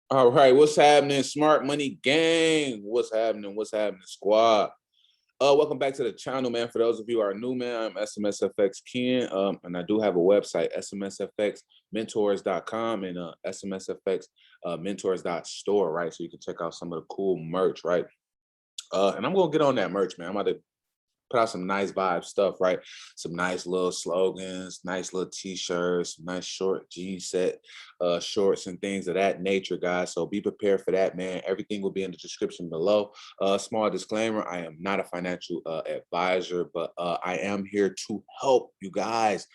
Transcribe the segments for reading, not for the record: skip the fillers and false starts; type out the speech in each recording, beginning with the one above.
All right, what's happening, Smart Money Gang? What's happening? What's happening, squad? Welcome back to the channel, man. For those of you who are new, man, I'm SMSFX Ken, and I do have a website, smsfxmentors.com and smsfx mentors.store, right? So you can check out some of the cool merch, right? And I'm gonna get on that merch, man. I'm about to put out some nice vibe stuff, right? Some nice little slogans, nice little t-shirts, nice short G set shorts and things of that nature, guys. So be prepared for that, man. Everything will be in the description below. Small disclaimer, I am not a financial advisor, but I am here to help you guys,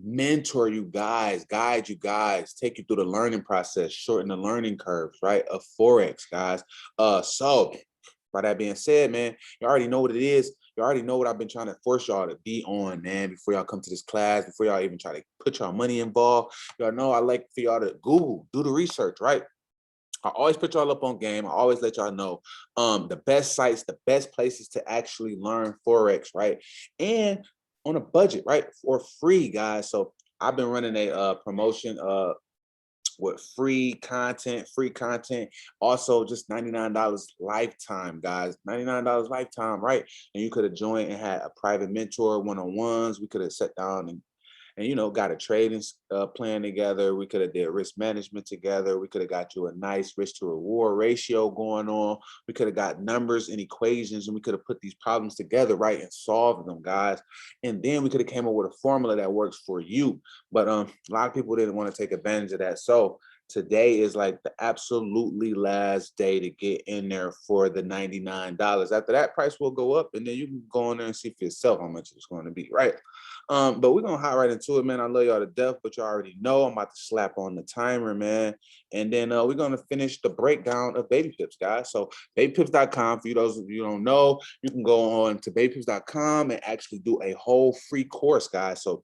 mentor you guys, guide you guys, take you through the learning process, shorten the learning curves, right, of Forex, guys. So by that being said, man, you already know what it is. You already know what I've been trying to force y'all to be on, man, before y'all come to this class, before y'all even try to put y'all money involved. Y'all know I like for y'all to Google, do the research, right? I always put y'all up on game. I always let y'all know the best sites, the best places to actually learn Forex, right? And on a budget, right? For free, guys. So I've been running a promotion with free content, also just $99 lifetime, guys. $99 lifetime, right? And you could have joined and had a private mentor, one-on-ones. We could have sat down and you know, got a trading plan together. We could have did risk management together. We could have got you a nice risk to reward ratio going on. We could have got numbers and equations, and we could have put these problems together, right, and solved them, guys. And then we could have came up with a formula that works for you. But a lot of people didn't want to take advantage of that. So today is like the absolutely last day to get in there for the $99. After that, price will go up, and then you can go in there and see for yourself how much it's going to be, right? But we're gonna hop right into it, man. I love y'all to death, but you already know I'm about to slap on the timer, man. And then we're gonna finish the breakdown of baby pips, guys. So babypips.com, for you those of you who don't know, you can go on to babypips.com and actually do a whole free course, guys. So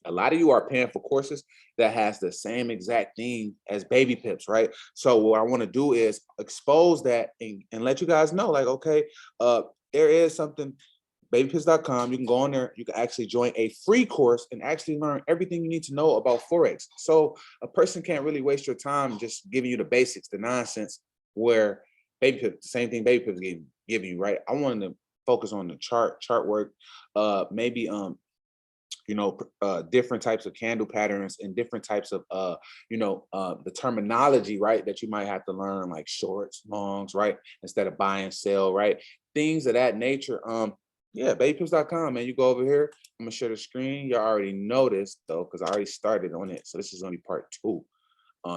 a lot of you are paying for courses that has the same exact thing as baby pips, right? So what I want to do is expose that and let you guys know, like, okay, there is something, babypips.com. You can go on there. You can actually join a free course and actually learn everything you need to know about Forex. So a person can't really waste your time just giving you the basics, the nonsense, where baby pips, the same thing baby pips give you, right? I wanted to focus on the chart work, maybe you know, different types of candle patterns and different types of, you know, the terminology, right, that you might have to learn, like shorts, longs, right, instead of buy and sell, right, things of that nature. Yeah, babypips.com, man. You go over here. I'm gonna share the screen. You already know this though, because I already started on it. So this is gonna be part two.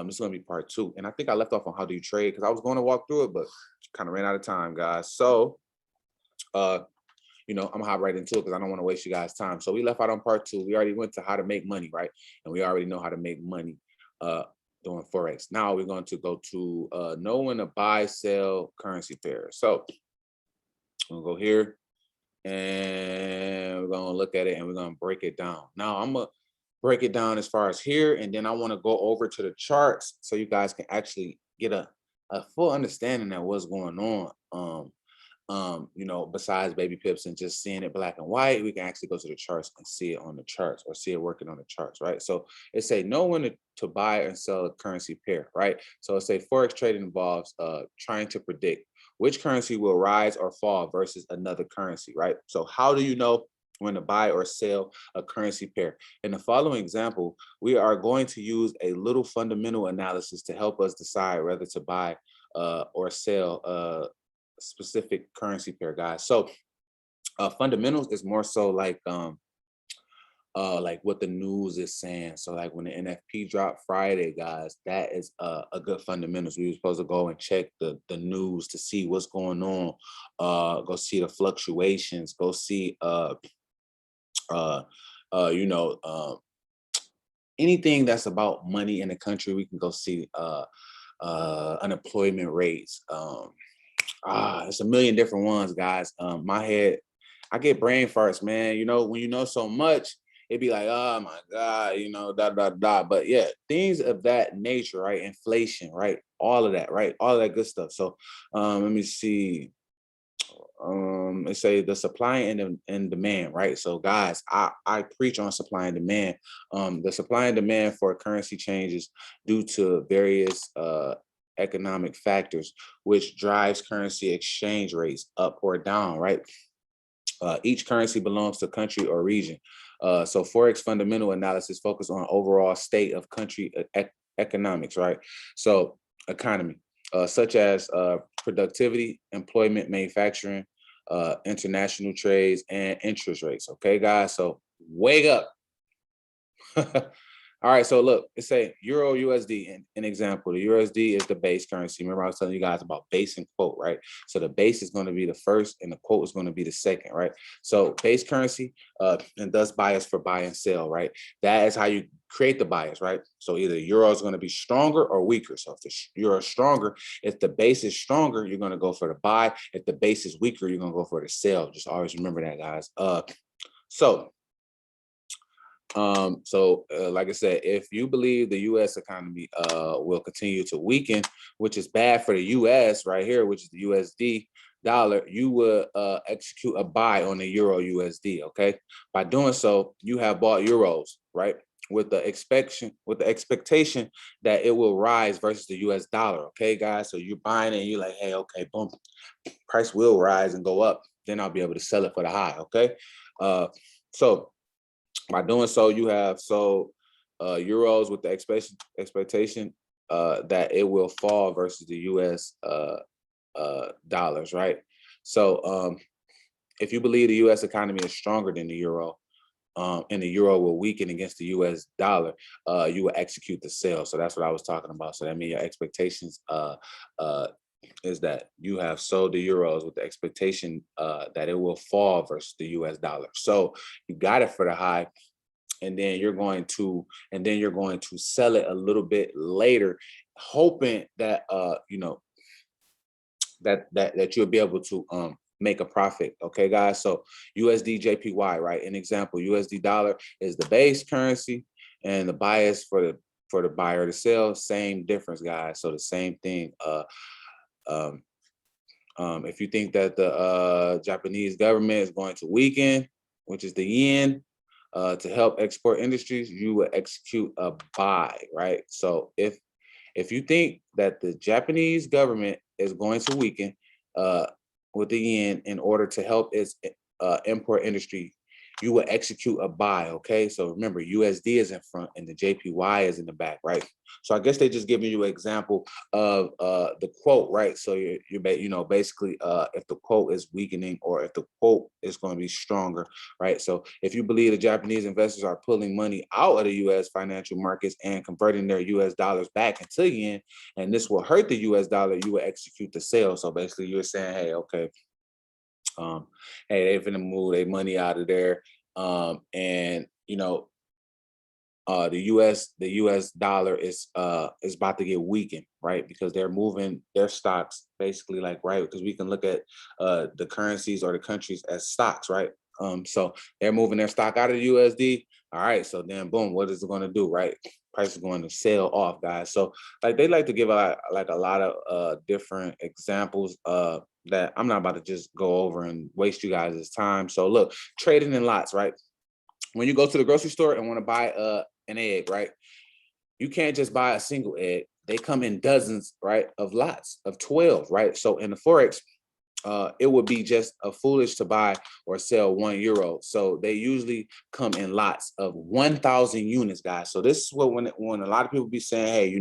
This is gonna be part two. And I think I left off on how do you trade because I was going to walk through it, but kind of ran out of time, guys. So you know, I'm gonna hop right into it because I don't want to waste you guys' time. So we left out on part two. We already went to how to make money, right? And we already know how to make money doing Forex. Now we're going to go to know when to buy, sell currency pairs. So we'll go here and we're gonna look at it and we're gonna break it down. Now I'm gonna break it down as far as here, and then I want to go over to the charts so you guys can actually get a full understanding of what's going on. You know, besides baby pips and just seeing it black and white, we can actually go to the charts and see it on the charts or see it working on the charts, right? So it say know when to buy and sell a currency pair, right? So it say Forex trading involves trying to predict which currency will rise or fall versus another currency, right? So how do you know when to buy or sell a currency pair? In the following example, we are going to use a little fundamental analysis to help us decide whether to buy or sell specific currency pair, guys. So fundamentals is more so like what the news is saying. So like when the NFP dropped Friday, guys, that is a good fundamentals. We were supposed to go and check the news to see what's going on, go see the fluctuations, go see you know, anything that's about money in the country. We can go see unemployment rates. It's a million different ones, guys. My head, I get brain farts, man. You know, when you know so much, it'd be like, oh my God, you know, da da da. But yeah, things of that nature, right? Inflation, right? All of that, right? All of that good stuff. So let me see. It say the supply and demand, right? So guys, I preach on supply and demand. The supply and demand for currency changes due to various economic factors, which drives currency exchange rates up or down, right? Each currency belongs to country or region. So Forex fundamental analysis focus on overall state of country economics, right? So economy, such as productivity, employment, manufacturing, international trades, and interest rates. Okay, guys. So wake up. All right, so look, it's a Euro USD, an example. The USD is the base currency. Remember, I was telling you guys about base and quote, right? So the base is going to be the first and the quote is going to be the second, right? So base currency and thus bias for buy and sell, right? That is how you create the bias, right? So either euro is going to be stronger or weaker. So if the euro is stronger, if the base is stronger, you're going to go for the buy. If the base is weaker, you're going to go for the sell. Just always remember that, guys. So like I said, if you believe the U.S. economy will continue to weaken, which is bad for the U.S. right here, which is the USD dollar, you will execute a buy on the Euro USD. Okay, by doing so, you have bought euros, right? With the expectation that it will rise versus the U.S. dollar. Okay, guys. So you're buying it, and you're like, hey, okay, boom, price will rise and go up. Then I'll be able to sell it for the high. Okay, so by doing so, you have sold euros with the expectation that it will fall versus the U.S. Dollars, right? So if you believe the U.S. economy is stronger than the euro, and the euro will weaken against the U.S. dollar, you will execute the sale. So that's what I was talking about. So that means your expectations is that you have sold the euros with the expectation that it will fall versus the U.S. dollar. So you got it for the high, and then you're going to sell it a little bit later, hoping that that you'll be able to make a profit. Okay, guys. So USD JPY, right? An example: USD dollar is the base currency, and the bias for the buyer to sell. Same difference, guys. So the same thing. If you think that the Japanese government is going to weaken, which is the yen, to help export industries, you will execute a buy, right? So if you think that the Japanese government is going to weaken with the yen in order to help its import industry, you will execute a buy. Okay, so remember, USD is in front and the JPY is in the back, right? So I guess they're just giving you an example of the quote, right? So you're basically if the quote is weakening or if the quote is going to be stronger, right? So if you believe the Japanese investors are pulling money out of the U.S. financial markets and converting their U.S. dollars back into yen, and this will hurt the U.S. dollar, you will execute the sale. So basically, you're saying, hey, okay, hey, they're gonna move their money out of there, and the U.S. dollar is about to get weakened, right? Because they're moving their stocks basically, like, right, because we can look at the currencies or the countries as stocks, right? So they're moving their stock out of the USD. All right, so then boom, what is it going to do, right? Price is going to sell off, guys. So like they like to give a lot of different examples that I'm not about to just go over and waste you guys' time. So look, trading in lots, right? When you go to the grocery store and want to buy an egg, right? You can't just buy a single egg. They come in dozens, right, of lots of 12, right? So in the Forex, it would be just foolish to buy or sell €1. So they usually come in lots of 1,000 units, guys. So this is what when a lot of people be saying, hey,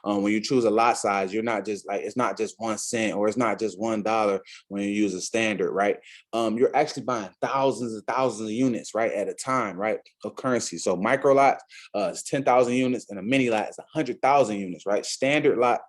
when you choose a lot size, you're not just like, it's not just 1 cent or it's not just $1 when you use a standard, right? You're actually buying thousands and thousands of units, right, at a time, right, of currency. So micro lot is 10,000 units, and a mini lot is 100,000 units, right? Standard lot,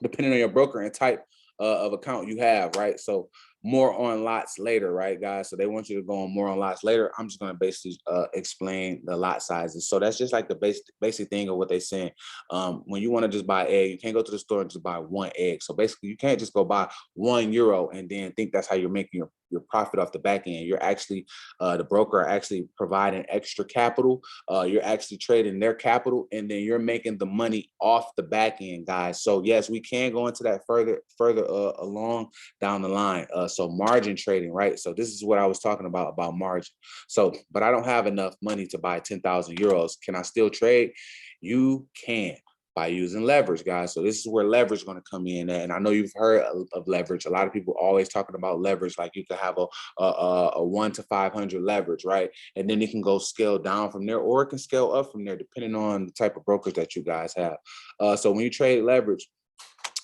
depending on your broker and type of account you have, right? So more on lots later, right, guys? So they want you to go on more on lots later. I'm just going to basically explain the lot sizes. So that's just like the basic thing of what they're saying. When you want to just buy egg, you can't go to the store and just buy one egg. So basically, you can't just go buy €1 and then think that's how you're making your profit off the back end. You're actually the broker are actually providing extra capital. You're actually trading their capital, and then you're making the money off the back end, guys. So yes, we can go into that further along down the line. So margin trading, right? So this is what I was talking about margin. So, but I don't have enough money to buy 10,000 euros. Can I still trade? You can, by using leverage, guys. So this is where leverage is going to come in at. And I know you've heard of leverage. A lot of people always talking about leverage, like you can have a 1 to 500 leverage, right? And then it can go scale down from there, or it can scale up from there, depending on the type of brokers that you guys have. So when you trade leverage,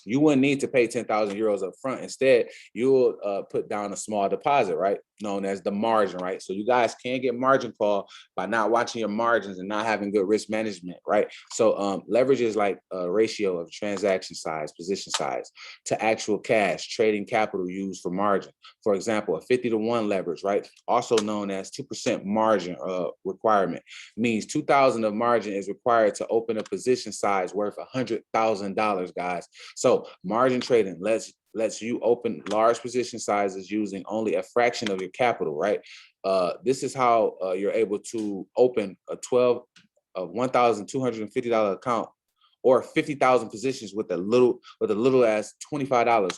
you wouldn't need to pay 10,000 euros up front. Instead, you'll put down a small deposit, right? Known as the margin, right? So you guys can get margin call by not watching your margins and not having good risk management, right? So leverage is like a ratio of transaction size, position size to actual cash, trading capital used for margin. For example, a 50-to-1 leverage, right? Also known as 2% margin requirement, means 2,000 of margin is required to open a position size worth $100,000, guys. So margin trading lets you open large position sizes using only a fraction of your capital, right? This is how you're able to open a $1,250 account, or 50,000 positions with a little as $25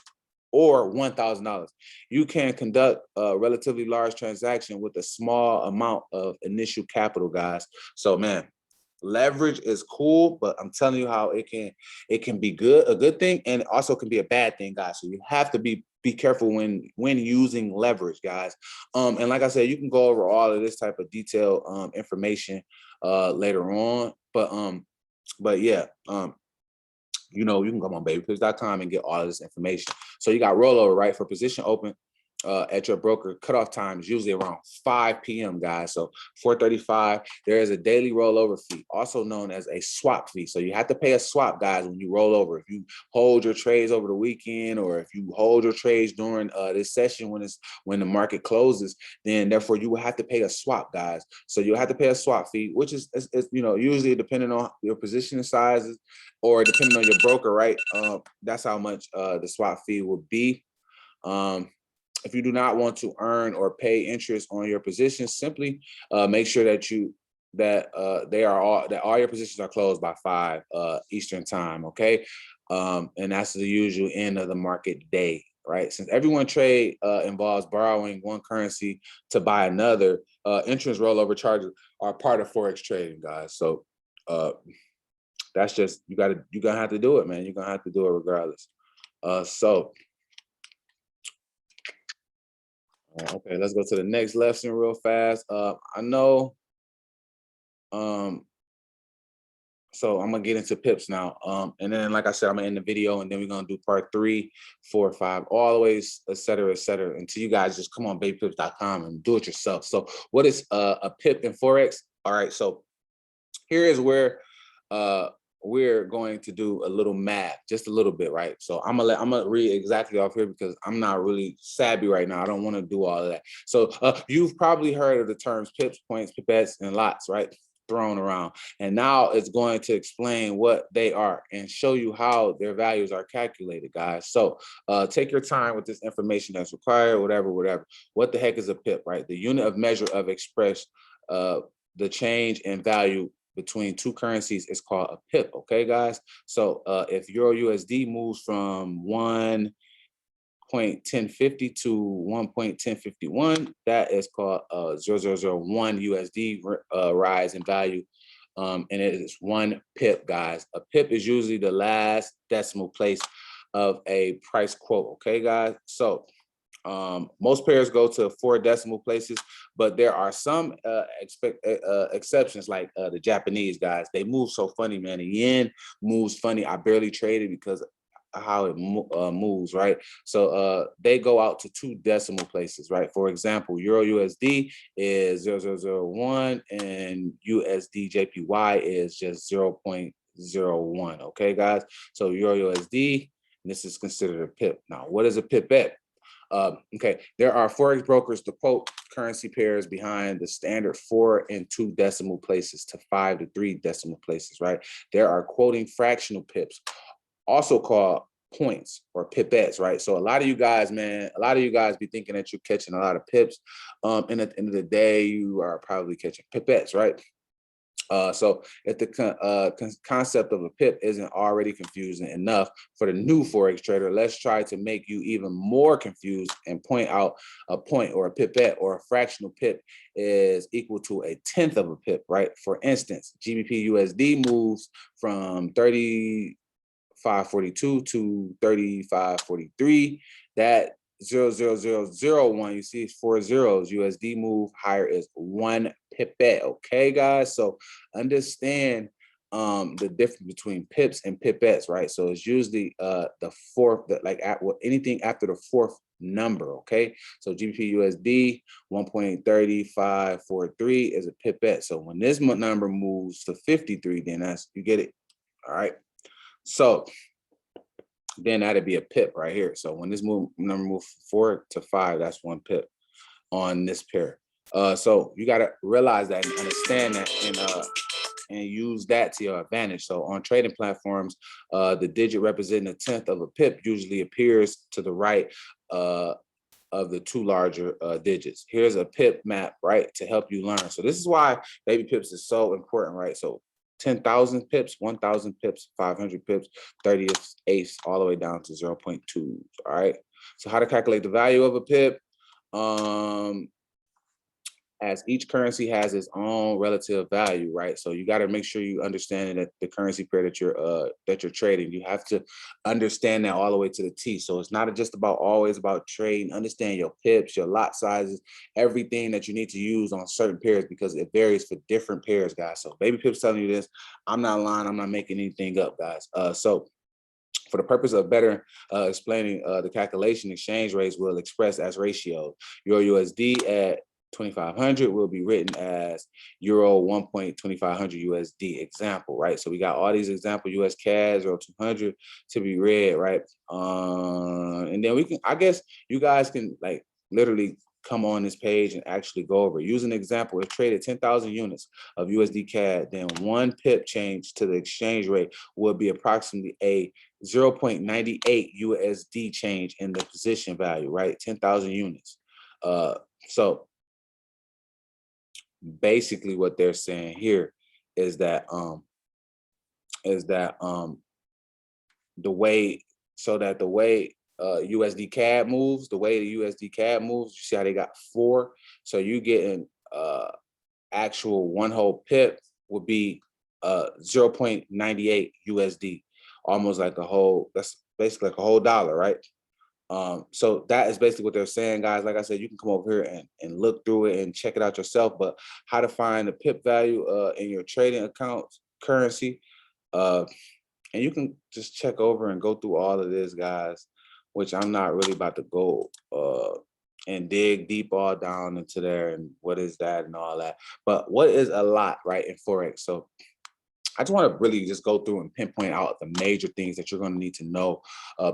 or $1,000. You can conduct a relatively large transaction with a small amount of initial capital, guys. So man, leverage is cool, but I'm telling you how it can be a good thing, and it also can be a bad thing, guys. So you have to be careful when using leverage, guys. And like I said, you can go over all of this type of detailed information later on. But yeah, you know, you can come on babypips.com and get all of this information. So you got rollover, right? For position open at your broker, cutoff time is usually around 5 p.m., guys. So 4:35, there is a daily rollover fee, also known as a swap fee. So you have to pay a swap, guys, when you roll over. If you hold your trades over the weekend, or if you hold your trades during this session when the market closes, then therefore you will have to pay a swap, guys. So you'll have to pay a swap fee, which is you know, usually depending on your position sizes, or depending on your broker, right? That's how much the swap fee would be. If you do not want to earn or pay interest on your positions, simply make sure that all your positions are closed by 5 Eastern time. Okay, and that's the usual end of the market day, right? Since everyone trade involves borrowing one currency to buy another, interest rollover charges are part of Forex trading, guys. So that's just, you're gonna have to do it, man. You're gonna have to do it regardless. Okay, let's go to the next lesson real fast. I know, so I'm gonna get into pips now. And then, like I said, I'm gonna end the video, and then we're gonna do part 3, 4, 5, always, et cetera, until you guys just come on babypips.com and do it yourself. So what is a pip in Forex? All right, so here is where we're going to do a little math, just a little bit, right? So I'm gonna read exactly off here because I'm not really savvy right now. I don't want to do all of that. So you've probably heard of the terms pips, points, pipettes, and lots, right? Thrown around. And now it's going to explain what they are and show you how their values are calculated, guys. So take your time with this information that's required, whatever. What the heck is a pip, right? The unit of measure of express the change in value between two currencies is called a pip. Okay, guys. So if Euro USD moves from 1.1050 to 1.1051, that is called 0.001 USD rise in value. And it is 1 pip, guys. A pip is usually the last decimal place of a price quote. Okay, guys. So most pairs go to 4 decimal places, but there are some exceptions, like the Japanese, guys. They move so funny, man. The yen moves funny. I barely traded because of how it moves, right? So they go out to 2 decimal places, right? For example, Euro USD is 0.001 and USD JPY is just 0.01. Okay, guys. So Euro USD, this is considered a pip. Now, what is a pipette? Okay, there are Forex brokers to quote currency pairs behind the standard 4 and 2 decimal places to 5 to 3 decimal places, right? There are quoting fractional pips, also called points or pipettes, right? So a lot of you guys, man, a lot of you guys be thinking that you're catching a lot of pips. And at the end of the day, you are probably catching pipettes, right? So if the concept of a pip isn't already confusing enough for the new Forex trader, let's try to make you even more confused and point out a point or a pipette or a fractional pip is equal to a tenth of a pip, right? For instance, GBP USD moves from 35.42 to 35.43. That 0.0001, you see it's 4 zeros. USD move higher is 1 pipette. Okay, guys. So understand the difference between pips and pipettes, right? So it's usually the fourth, anything after the fourth number. Okay, so GBP USD 1.3543 is a pipette. So when this number moves to 53, then that's, you get it. All right. So then that'd be a pip right here. So when this number moves 4 to 5, that's 1 pip on this pair. So you got to realize that and understand that, and use that to your advantage. So on trading platforms, the digit representing a tenth of a pip usually appears to the right of the two larger digits. Here's a pip map, right, to help you learn. So this is why baby pips is so important, right? So 10,000 pips, 1,000 pips, 500 pips, 30th, eighths, all the way down to 0.2. All right. So how to calculate the value of a pip? As each currency has its own relative value, right? So you got to make sure you understand that the currency pair that you're trading, you have to understand that all the way to the T. So it's not just always about trading. Understand your pips, your lot sizes, everything that you need to use on certain pairs, because it varies for different pairs, guys. So baby pips telling you this. I'm not lying. I'm not making anything up, guys. So for the purpose of better explaining the calculation, exchange rates will express as ratios. Your USD at 2,500 will be written as Euro 1.2500 USD example, right? So we got all these example US CAD 200 to be read, right? And then we can, I guess you guys can like literally come on this page and actually go over. Use an example. If traded 10,000 units of USD CAD, then 1 pip change to the exchange rate will be approximately a 0.98 USD change in the position value, right? 10,000 units. So basically what they're saying here is that the way USD CAD moves, you see how they got 4. So you getting actual 1 whole pip would be 0.98 USD, almost like that's basically like a whole dollar, right? So that is basically what they're saying, guys. Like I said, you can come over here and look through it and check it out yourself. But how to find the pip value in your trading accounts, currency, and you can just check over and go through all of this, guys, which I'm not really about to go and dig deep all down into there and what is that and all that. But what is a lot, right, in Forex? So I just want to really just go through and pinpoint out the major things that you're going to need to know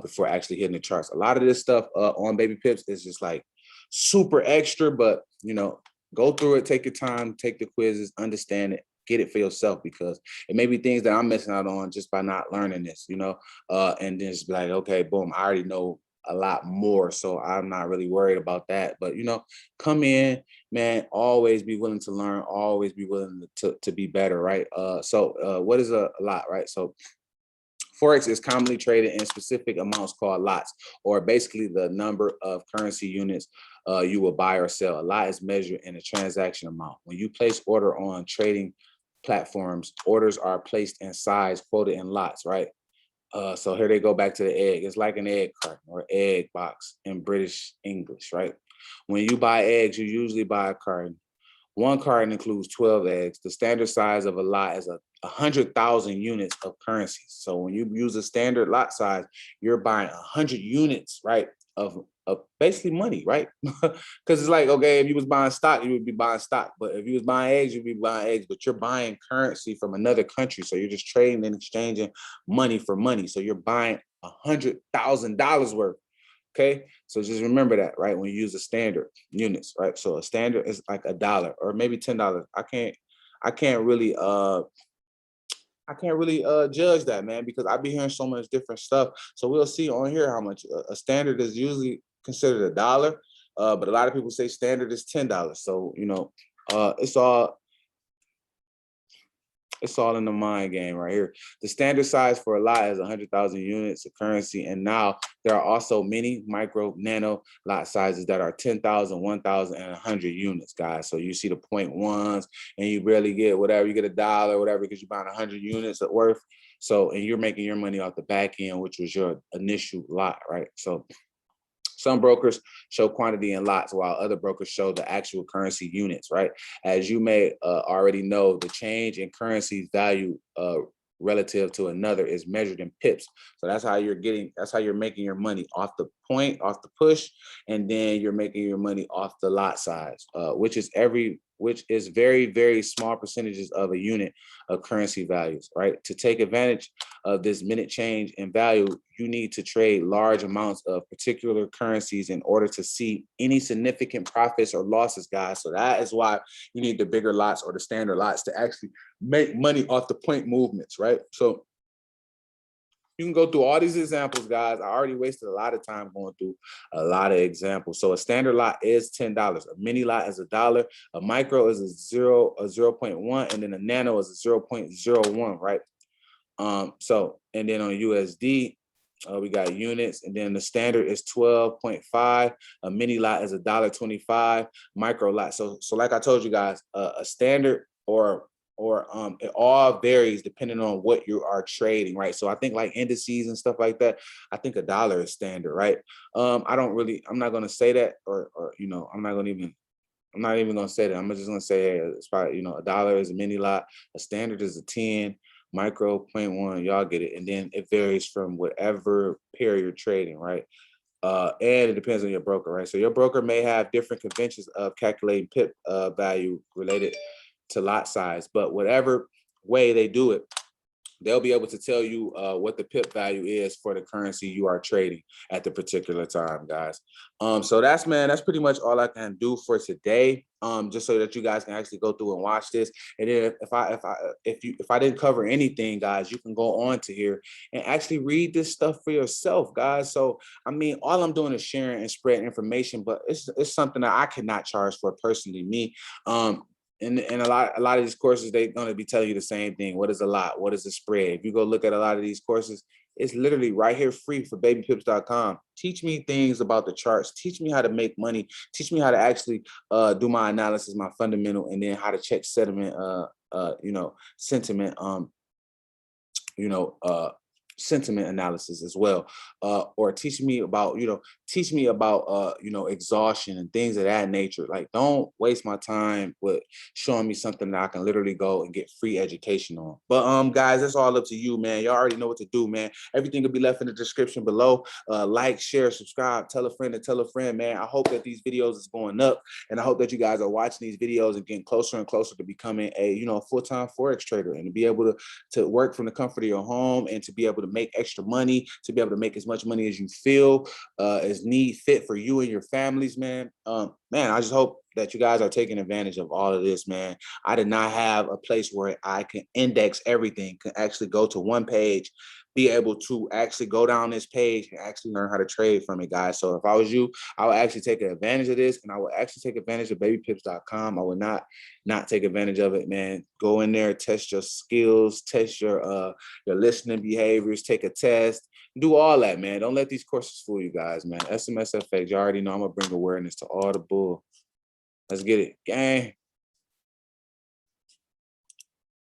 before actually hitting the charts. A lot of this stuff on Baby Pips is just like super extra, but go through it, take your time, take the quizzes, understand it, get it for yourself, because it may be things that I'm missing out on just by not learning this, and then just be like, okay, boom, I already know a lot more, so I'm not really worried about that. But come in, man, always be willing to learn, always be willing to be better, right? So what is a lot, right? So Forex is commonly traded in specific amounts called lots, or basically the number of currency units you will buy or sell. A lot is measured in a transaction amount. When you place order on trading platforms, orders are placed in size quoted in lots, right? So here they go back to the egg. It's like an egg carton or egg box in British English, right? When you buy eggs, you usually buy a carton. 1 carton includes 12 eggs. The standard size of a lot is 100,000 units of currency. So when you use a standard lot size, you're buying 100 units, right, of basically money, right? Because it's like, okay, if you was buying stock, you would be buying stock. But if you was buying eggs, you'd be buying eggs. But you're buying currency from another country. So you're just trading and exchanging money for money. So you're buying $100,000 worth. Okay, so just remember that, right? When you use a standard units, right? So a standard is like $1 or maybe $10. I can't really I can't really judge that, man, because I be hearing so much different stuff. So we'll see on here how much a standard is usually considered $1, but a lot of people say standard is $10. So it's all in the mind game right here. The standard size for a lot is 100,000 units of currency. And now there are also many micro nano lot sizes that are 10,000, 1,000, and 100 units, guys. So you see the 0.1s and you barely get whatever, you get $1, whatever, because you're buying 100 units at worth. So, and you're making your money off the back end, which was your initial lot, right? So some brokers show quantity in lots while other brokers show the actual currency units, right? As you may already know, the change in currency value relative to another is measured in pips. So that's how you're making your money off the point, off the push, and then you're making your money off the lot size, which is very, very small percentages of a unit of currency values, right? To take advantage of this minute change in value, you need to trade large amounts of particular currencies in order to see any significant profits or losses, guys. So that is why you need the bigger lots or the standard lots to actually make money off the point movements, right? So you can go through all these examples, guys. I already wasted a lot of time going through a lot of examples. So a standard lot is $10. A mini lot is $1. A micro is a 0.1, and then a nano is a 0.01, right? So, and then on USD, we got units, and then the standard is 12.5. A mini lot is $1.25. Micro lot. So like I told you guys, a standard or it all varies depending on what you are trading, right? So I think like indices and stuff like that, I think $1 is standard, right? I'm not gonna say that, or I'm not even gonna say that. I'm just gonna say, hey, it's probably, $1 is a mini lot, a standard is a 10, micro 0.1, y'all get it. And then it varies from whatever pair you're trading, right? And it depends on your broker, right? So your broker may have different conventions of calculating pip value related to lot size, but whatever way they do it, they'll be able to tell you what the pip value is for the currency you are trading at the particular time, guys. So that's pretty much all I can do for today. Just so that you guys can actually go through and watch this. And then if I didn't cover anything, guys, you can go on to here and actually read this stuff for yourself, guys. So I mean, all I'm doing is sharing and spreading information, but it's something that I cannot charge for personally, me. And a lot of these courses, they're going to be telling you the same thing. What is a lot? What is a spread? If you go look at a lot of these courses, it's literally right here free for babypips.com. Teach me things about the charts. Teach me how to make money. Teach me how to actually do my analysis, my fundamental, and then how to check sentiment, sentiment, sentiment analysis as well, or teach me about exhaustion and things of that nature. Like, don't waste my time with showing me something that I can literally go and get free education on. But guys, that's all up to you, man. Y'all already know what to do, man. Everything will be left in the description below. Like, share, subscribe, tell a friend, man. I hope that these videos is going up, and I hope that you guys are watching these videos and getting closer and closer to becoming a full-time Forex trader, and to be able to work from the comfort of your home, and to be able to make extra money, to be able to make as much money as you feel is need fit for you and your families, man. Man, I just hope that you guys are taking advantage of all of this, man. I did not have a place where I can index everything, can actually go to one page, be able to actually go down this page and actually learn how to trade from it, guys. So if I was you, I would actually take advantage of this, and I would actually take advantage of babypips.com. I would not take advantage of it, man. Go in there, test your skills, test your listening behaviors, take a test, do all that, man. Don't let these courses fool you guys, man. SMSFX, you already know I'm gonna bring awareness to all the bull. Let's get it, gang.